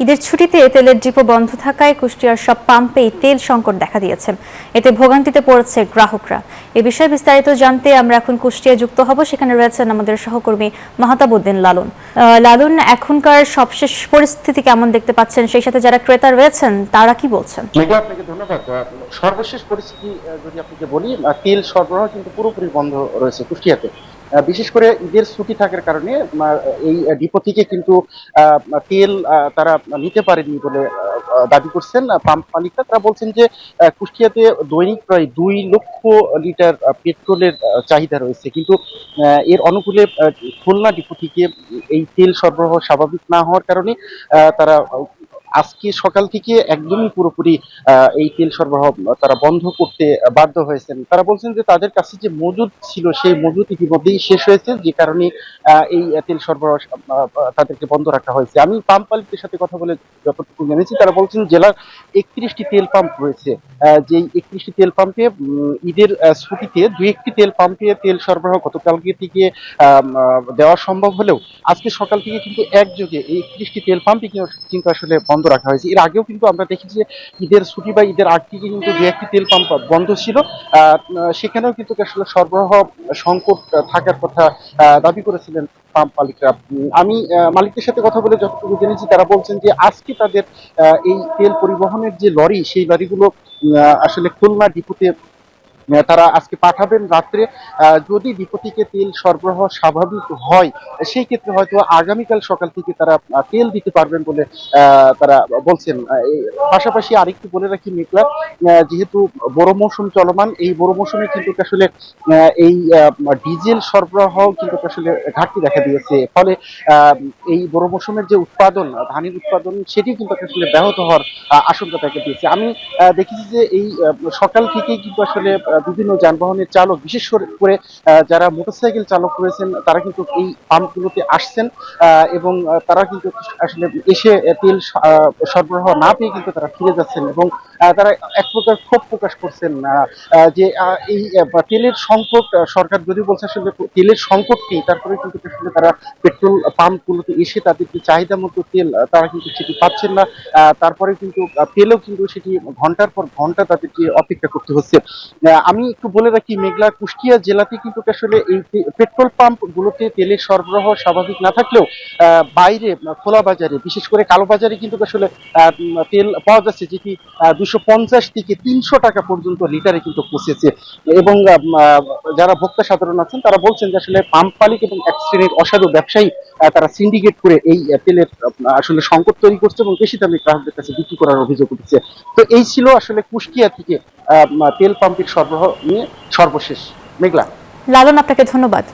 ঈদের ছুটিতে তেলের ডিপো বন্ধ থাকায় কুষ্টিয়ার সব পাম্পেই তেল সংকট দেখা দিয়েছে। এতে ভোগান্তিতে পড়েছে গ্রাহকরা। এ বিষয়ে বিস্তারিত জানতে আমরা এখন কুষ্টিয়ায় যুক্ত হব। সেখানে রয়েছেন আমাদের সহকর্মী মাহতাব উদ্দিন লালন। লালন, এখনকার সবশেষ পরিস্থিতি কেমন দেখতে পাচ্ছেন? সেই সাথে যারা ক্রেতা রয়েছেন তারা কি বলছেন? আপনাকে ধন্যবাদ। সর্বশেষ পরিস্থিতি যদি আপনাকে বলি, তেল সরবরাহ কিন্তু পুরোপুরি বন্ধ রয়েছে কুষ্টিয়াতে। বিশেষ করে ঈদের ছুটি থাকার কারণে এই ডিপো থেকে কিন্তু তেল তারা নিতে পারেনি বলে দাবি করছেন পাম্প মালিকরা। তারা বলছেন যে কুষ্টিয়াতে দৈনিক প্রায় 2 লক্ষ লিটার পেট্রোলের চাহিদা রয়েছে, কিন্তু এর অনুকূলে খুলনা ডিপো থেকে এই তেল সরবরাহ স্বাভাবিক না হওয়ার কারণে তারা আজকে সকাল থেকে একদমই পুরোপুরি এই তেল সরবরাহ তারা বন্ধ করতে বাধ্য হয়েছেন। তারা বলছেন যে তাদের কাছে যে মজুদ ছিল সেই মজুদ ইতিমধ্যেই শেষ হয়েছে, যে কারণে এই তেল সরবরাহ তাদেরকে বন্ধ রাখা হয়েছে। আমি পাম্প মালিকদের সাথে কথা বলে যতটুকু জেনেছি, তারা বলছেন জেলার 31টি তেল পাম্প রয়েছে। যেই 31টি তেল পাম্পে ঈদের ছুটিতে 2-1টি তেল পাম্পে তেল সরবরাহ গতকালকে থেকে দেওয়া সম্ভব হলেও আজকে সকাল থেকে কিন্তু একযোগে এই 31টি তেল পাম্পই কিন্তু আসলে বন্ধ রাখা হয়েছে। এর আগেও কিন্তু আমরা দেখেছি যে ঈদের ছুটি বা ঈদের আগ থেকে কিন্তু 2-1টি তেল পাম্প বন্ধ ছিল। সেখানেও কিন্তু আসলে সরবরাহ সংকট থাকার কথা দাবি করেছিলেন পাম্প মালিকরা। আমি মালিকদের সাথে কথা বলে যতটুকু জেনেছি, তারা বলছেন যে আজকে তাদের এই তেল পরিবহনের যে লরি, সেই লরিগুলো আসলে খুলনা ডিপোতে তারা আজকে পাঠাবেন রাত্রে। যদি ডিপো থেকে তেল সরবরাহ স্বাভাবিক হয়, সেই ক্ষেত্রে হয়তো আগামীকাল সকাল থেকে তারা তেল দিতে পারবেন বলে তারা বলছেন। পাশাপাশি আরেকটু বলে রাখি মেঘলা, যেহেতু বড় মৌসুম চলমান, এই বড় মৌসুমে কিন্তু আসলে এই ডিজেল সরবরাহ কিন্তু আসলে ঘাটতি দেখা দিয়েছে। ফলে এই বড় মৌসুমের যে উৎপাদন, ধানের উৎপাদন, সেটি কিন্তু আসলে ব্যাহত হওয়ার আশঙ্কা দেখা দিয়েছে। আমি দেখেছি যে এই সকাল থেকেই কিন্তু আসলে বিভিন্ন যানবাহনের চালক, বিশেষ করে যারা মোটরসাইকেল চালক রয়েছেন, তারা কিন্তু এই পাম্পগুলোতে আসছেন এবং তারা কিন্তু আসলে এসে তেল সরবরাহ না পেয়ে কিন্তু তারা ফিরে যাচ্ছেন এবং তারা এক প্রকার ক্ষোভ প্রকাশ করছেন যে এই তেলের সংকট, সরকার যদি বলছে আসলে তেলের সংকট নেই, তারপরে কিন্তু আসলে তারা পেট্রোল পাম্পগুলোতে এসে তাদের যে চাহিদা মতো তেল তারা কিন্তু সেটি পাচ্ছেন না। তারপরে কিন্তু পেলেও কিন্তু সেটি ঘন্টার পর ঘন্টা তাদেরকে অপেক্ষা করতে হচ্ছে। আমি একটু বলে রাখি মেঘলা, কুষ্টিয়া জেলাতে কিন্তু আসলে এই পেট্রোল পাম্প গুলোতে তেলের সরবরাহ স্বাভাবিক না থাকলেও বাইরে খোলা বাজারে, বিশেষ করে কালো বাজারে কিন্তু আসলে তেল পাওয়া যাচ্ছে, যেটি 250 থেকে 300 টাকা পর্যন্ত লিটারে কিন্তু পৌঁছেছে। এবং যারা ভোক্তা সাধারণ আছেন, তারা বলছেন যে আসলে পাম্প মালিক এবং এক শ্রেণীর অসাধু ব্যবসায়ী তারা সিন্ডিকেট করে এই তেলের আসলে সংকট তৈরি করছে এবং বেশি দামে গ্রাহকদের কাছে বিক্রি করার অভিযোগ উঠেছে। তো এই ছিল আসলে কুষ্টিয়া থেকে তেল পাম্পের সরবরাহ নিয়ে সর্বশেষ। মেঘলা। লালন, আপনাকে ধন্যবাদ।